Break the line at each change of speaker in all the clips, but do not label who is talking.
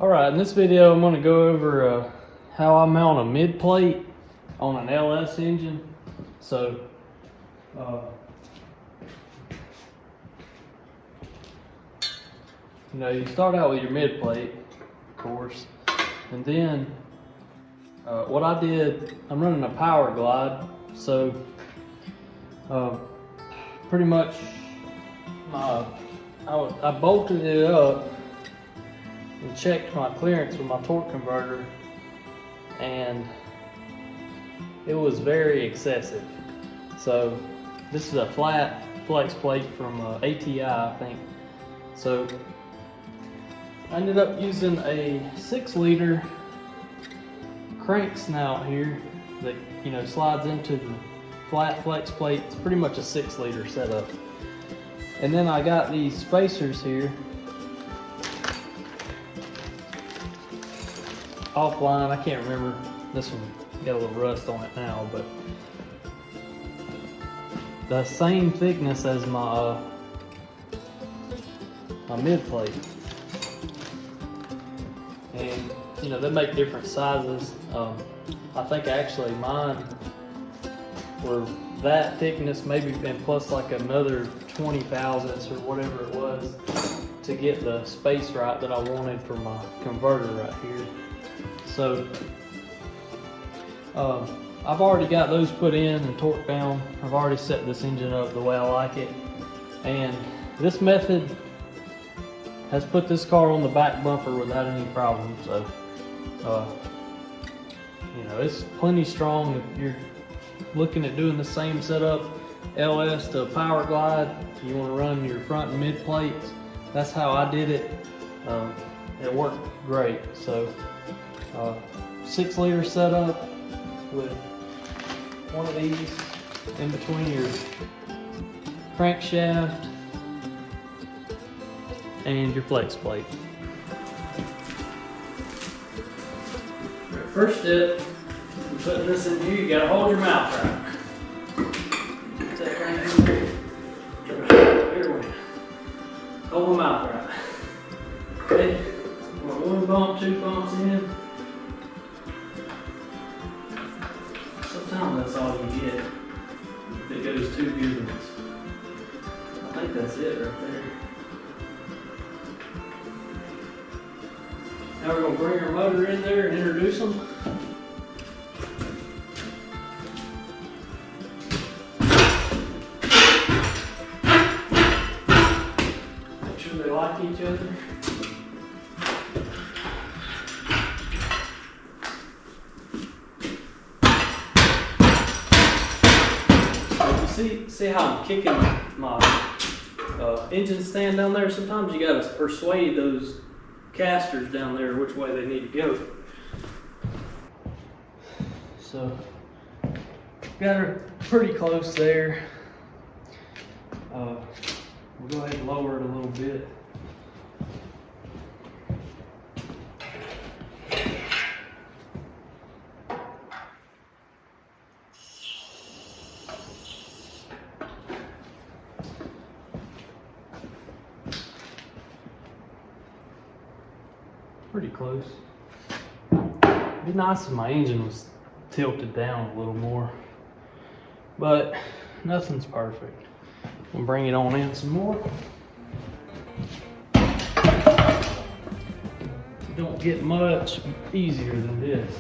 Alright, in this video I'm going to go over how I mount a mid plate on an LS engine. So, you start out with your mid plate, of course, and then what I did, I'm running a Powerglide, so pretty much I bolted it up and checked my clearance with my torque converter, and it was very excessive. So this is a flat flex plate from ATI, I think. So I ended up using a 6-liter crank snout here that slides into the flat flex plate. It's pretty much a 6-liter setup. And then I got these spacers here offline. I can't remember, this one got a little rust on it now, but the same thickness as my mid plate. And they make different sizes. I think actually mine were that thickness, maybe, and plus like another 20 thousandths or whatever it was to get the space right that I wanted for my converter right here. So I've already got those put in and torque down. I've already set this engine up the way I like it, and this method has put this car on the back bumper without any problem. So it's plenty strong. If you're looking at doing the same setup, LS to Powerglide, you want to run your front and mid plates, that's how I did it. It worked great. So 6-liter setup with one of these in between your crankshaft and your flex plate. First step, putting this in here, you gotta hold your mouth right. Take right here. Here we go. Hold my mouth right. Okay, one bump, 2 bumps in. Sometimes that's all you get if it goes 2 good ones. I think that's it right there. Now we're going to bring our motor in there and introduce them. Make sure they like each other. See how I'm kicking my engine stand down there? Sometimes you got to persuade those casters down there which way they need to go. So got her pretty close there. We'll go ahead and lower it a little bit. Pretty close. It'd be nice if my engine was tilted down a little more, but nothing's perfect. I'll bring it on in some more. It don't get much easier than this.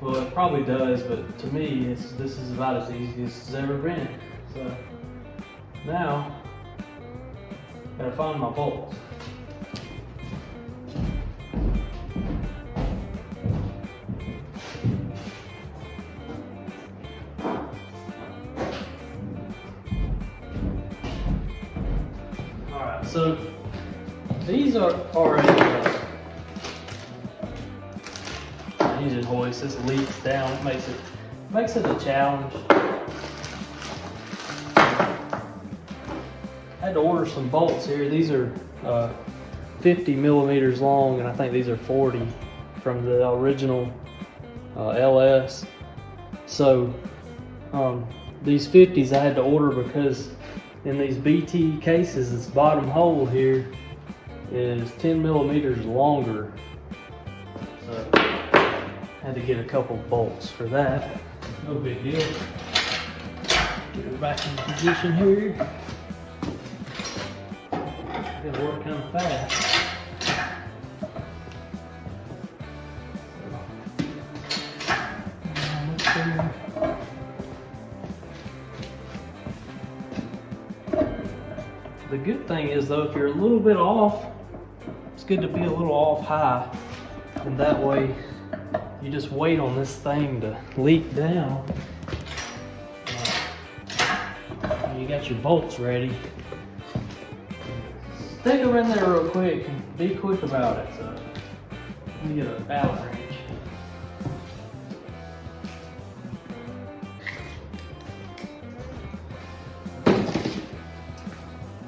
Well, it probably does, but to me, this is about as easy as it's ever been. So now, gotta find my bolts. So these are a engine hoist. This leaks down. It makes it a challenge. I had to order some bolts here. These are 50 millimeters long, and I think these are 40 from the original LS. So these 50s I had to order because in these BTE cases, this bottom hole here is 10 millimeters longer. So I had to get a couple bolts for that. No big deal. Get her back in position here. Gotta work kind of fast. The good thing is though, if you're a little bit off, it's good to be a little off high, and that way you just wait on this thing to leak down. You got your bolts ready. Stick them in there real quick and be quick about it. So let me get a Allen wrench.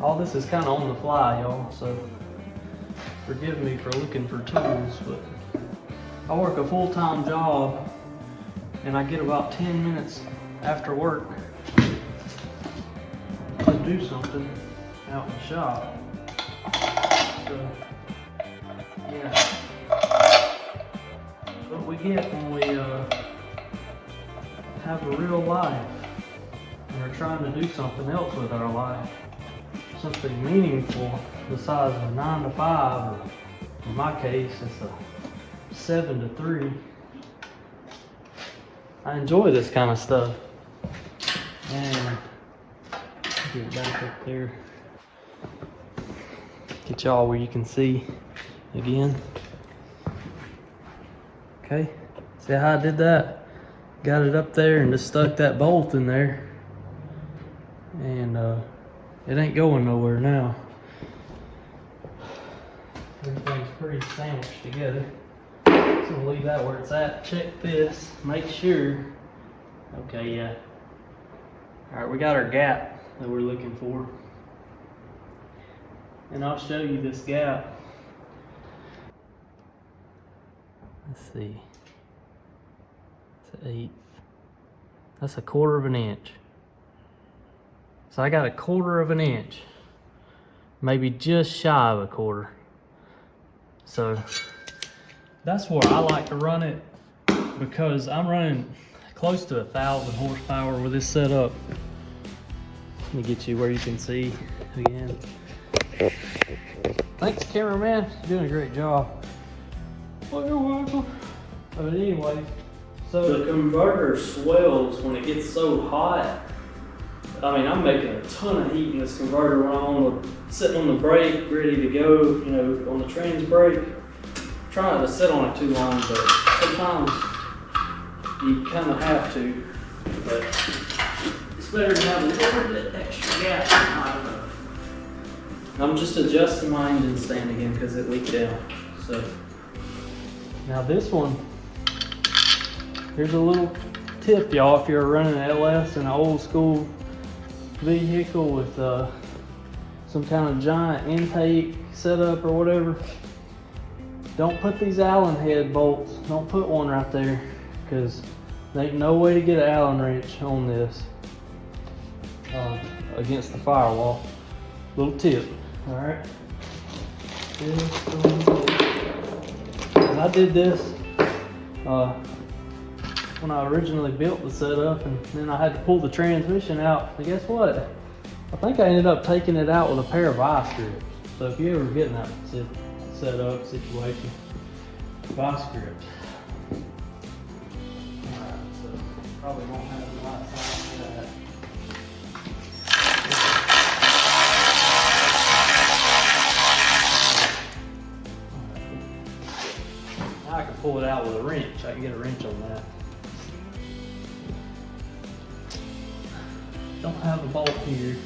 All this is kind of on the fly, y'all, so forgive me for looking for tools, but I work a full-time job and I get about 10 minutes after work to do something out in the shop. So, yeah, that's what we get when we have a real life and we're trying to do something else with our life. Something meaningful besides a 9 to 5, or in my case, it's a 7 to 3. I enjoy this kind of stuff. And get back up there. Get y'all where you can see again. Okay, see how I did that? Got it up there and just stuck that bolt in there. And it ain't going nowhere now. Everything's pretty sandwiched together. So we'll leave that where it's at. Check this, make sure. Okay, yeah. All right, we got our gap that we're looking for. And I'll show you this gap. Let's see. It's an 1/8. That's 1/4 of an inch. So I got 1/4 of an inch, maybe just shy of 1/4. So that's where I like to run it, because I'm running close to 1,000 horsepower with this setup. Let me get you where you can see again. Thanks, cameraman. You're doing a great job. Well, you're welcome. But anyway, so the converter swells when it gets so hot. I mean, I'm making a ton of heat in this converter when I'm sitting on the brake, ready to go, you know, on the trans brake. Trying to sit on it too long, but sometimes you kind of have to. But it's better to have a little bit extra gas than not enough. I'm just adjusting my engine stand again because it leaked down. So now this one, here's a little tip, y'all, if you're running an LS in an old school vehicle with some kind of giant intake setup or whatever, don't put these Allen head bolts, don't put one right there, because there ain't no way to get an Allen wrench on this against the firewall. Little tip, all right? And I did this when I originally built the setup, and then I had to pull the transmission out. And guess what? I think I ended up taking it out with a pair of vice grips. So if you ever get in that setup situation, vice grips. Alright, so probably won't have the right size for that. Alright. Now I can pull it out with a wrench. I can get a wrench on that. Don't have a bolt here.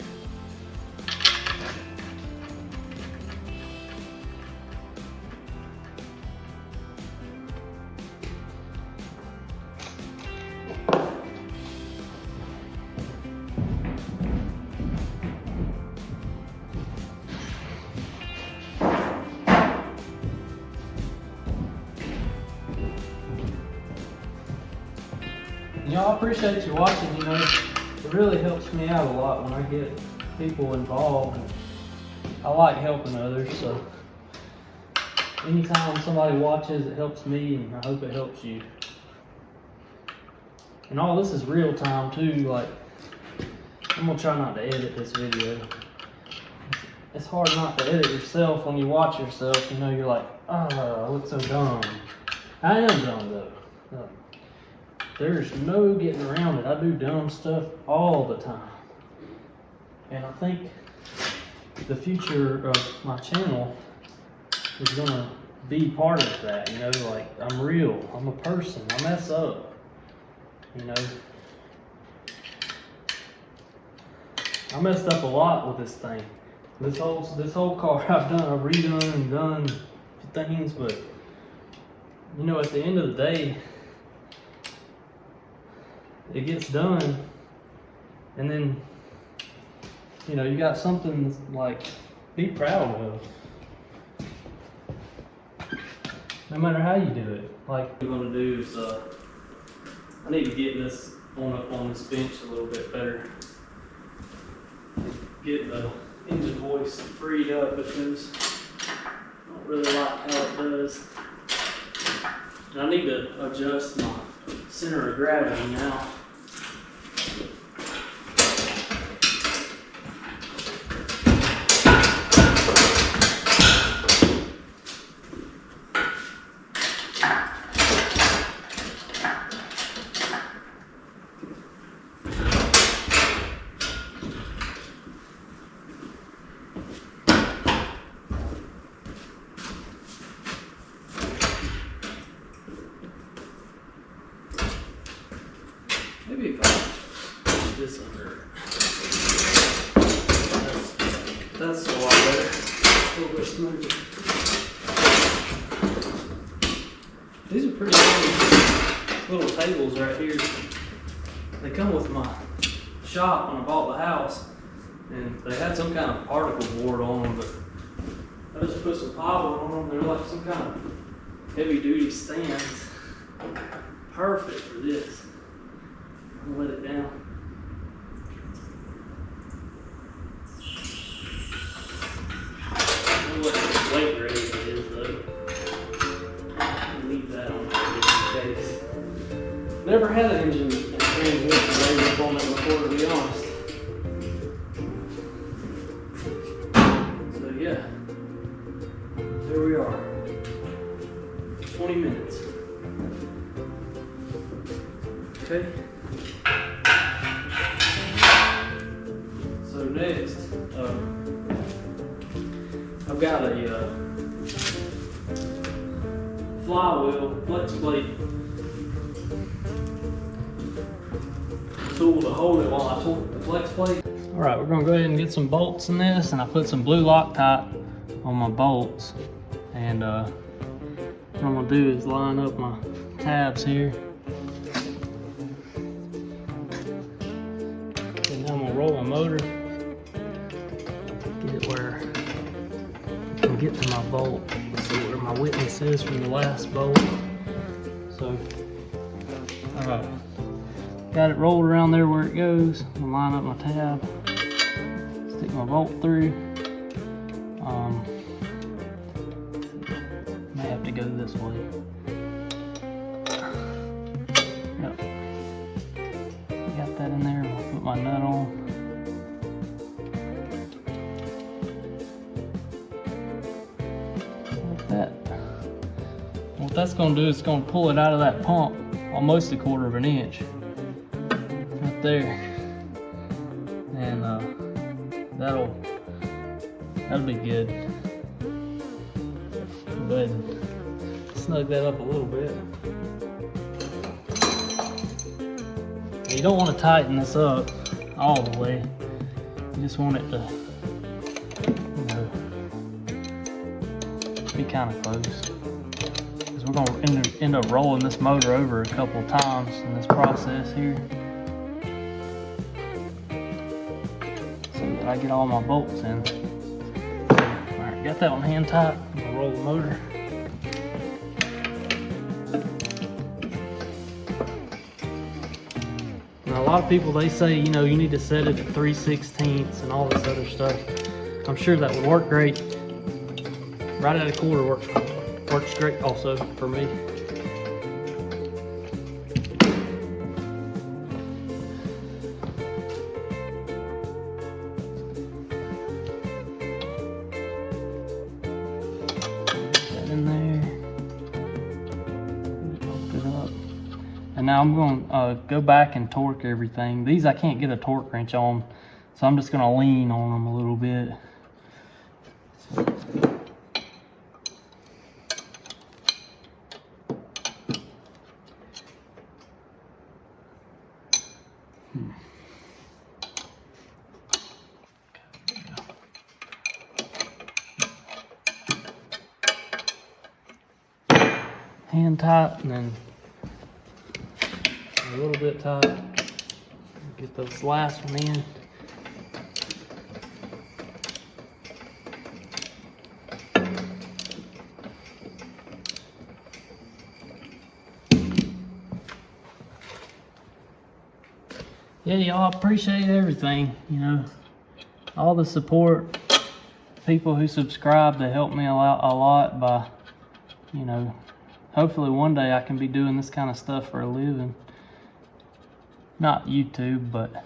Y'all, I appreciate you watching, you know. It really helps me out a lot when I get people involved. I like helping others, so anytime somebody watches, it helps me, and I hope it helps you. And all this is real time too. Like, I'm gonna try not to edit this video. It's hard not to edit yourself when you watch yourself. You know, you're like, oh, I look so dumb. I am dumb though. There's no getting around it. I do dumb stuff all the time. And I think the future of my channel is gonna be part of that. You know, like, I'm real. I'm a person. I mess up. You know, I messed up a lot with this thing. This whole car I've redone and done things, but you know, at the end of the day, it gets done, and then, you know, you got something like be proud of. No matter how you do it. Like, what I'm gonna do is I need to get this on this bench a little bit better. Get the engine voice freed up, because I don't really like how it does. And I need to adjust my center of gravity now. Maybe if I push this under, that's a lot better, a little bit smoother. These are pretty good little tables right here. They come with my shop when I bought the house, and they had some kind of particle board on them, but I just put some plywood on them. They're like some kind of heavy duty stands. Perfect for this. Let it down. I don't know what the weight rating is though. I'll leave that on there just in case. Never had an engine and transmission rating on it before, to be honest. So yeah, there we are. 20 minutes. Okay. So next, I've got a flywheel flex plate tool to hold it while I torque the flex plate. All right, we're gonna go ahead and get some bolts in this, and I put some blue Loctite on my bolts. And what I'm gonna do is line up my tabs here. And I'm gonna roll my motor, get it where I can get to my bolt. Let's see where my witness is from the last bolt. So, all right, got it rolled around there where it goes. I'm gonna line up my tab, stick my bolt through. May have to go this way. Yep. Got that in there. I'll put my nut on. Like that. What that's going to do is it's going to pull it out of that pump almost 1/4 of an inch. Right there. And that'll be good. Go ahead and snug that up a little bit. You don't want to tighten this up all the way. You just want it to, you know, be kind of close. Because we're going to end up rolling this motor over a couple times in this process here. So that I get all my bolts in. Alright, got that one hand tight. I'm going to roll the motor. Now, a lot of people, they say, you know, you need to set it at 3/16 and all this other stuff. I'm sure that would work great. Right at 1/4 works fine. Works great also for me. In there, open it up, and now I'm going to go back and torque everything. These I can't get a torque wrench on, so I'm just going to lean on them a little bit. Hand tight and then a little bit tight. Get this last one in. Yeah, y'all, appreciate everything, you know, all the support, people who subscribe. They help me a lot by, you know, hopefully one day I can be doing this kind of stuff for a living. Not YouTube, but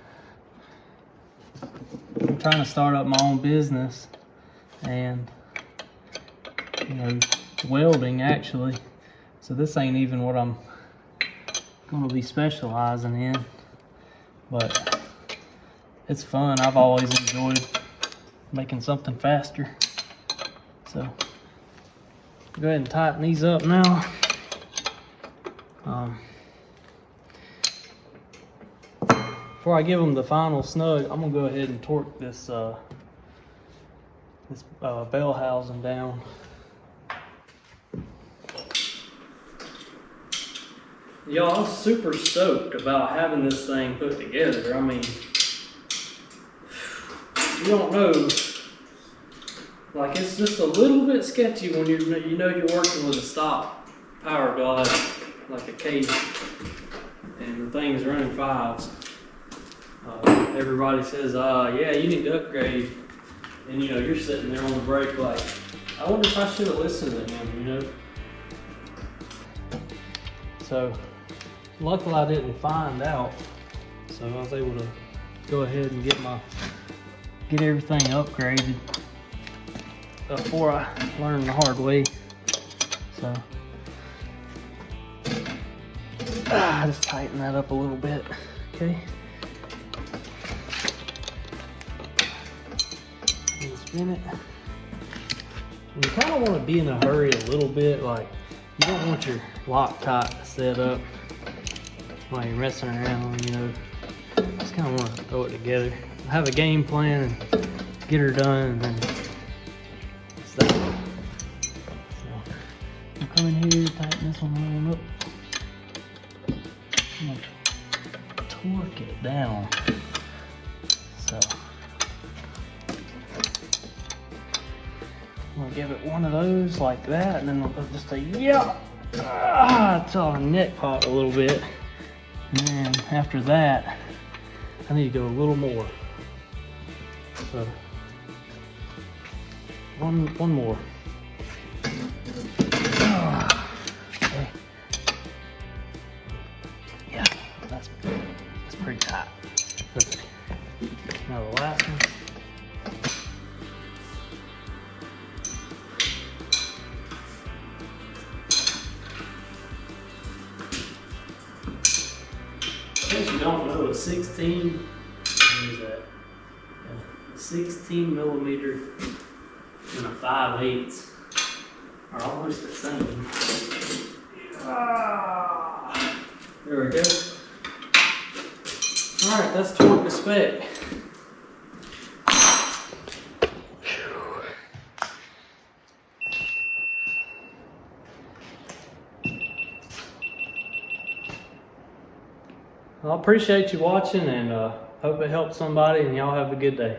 I'm trying to start up my own business, and, you know, welding actually. So this ain't even what I'm going to be specializing in, but it's fun. I've always enjoyed making something faster. So go ahead and tighten these up now. Before I give them the final snug, I'm gonna go ahead and torque this bell housing down. Y'all, I was super stoked about having this thing put together. I mean, you don't know, like, it's just a little bit sketchy when you know you're working with a stock Powerglide, like a case, and the thing's running 5s. Everybody says, yeah, you need to upgrade, and you know, you're sitting there on the brake like, I wonder if I should have listened to him, you know? So, luckily I didn't find out, so I was able to go ahead and get everything upgraded before I learned the hard way. So, just tighten that up a little bit, okay? And spin it. And you kind of want to be in a hurry a little bit, like you don't want your Loctite set up while you're messing around, you know. Just kind of want to throw it together. Have a game plan and get her done, and then stop. So I'm coming here, tighten this one on up. I'm gonna torque it down. So I'm gonna give it one of those like that, and then I'll just say, yeah, till I neck pop a little bit. And then after that, I need to go a little more. So one more. Okay. Yeah, that's pretty tight. Perfect. Now the last one. In case you don't know, a 16, what is that? A 16 millimeter and a 5/8 are almost the same. There we go. All right, that's torque to spec. Well, I appreciate you watching, and hope it helps somebody, and y'all have a good day.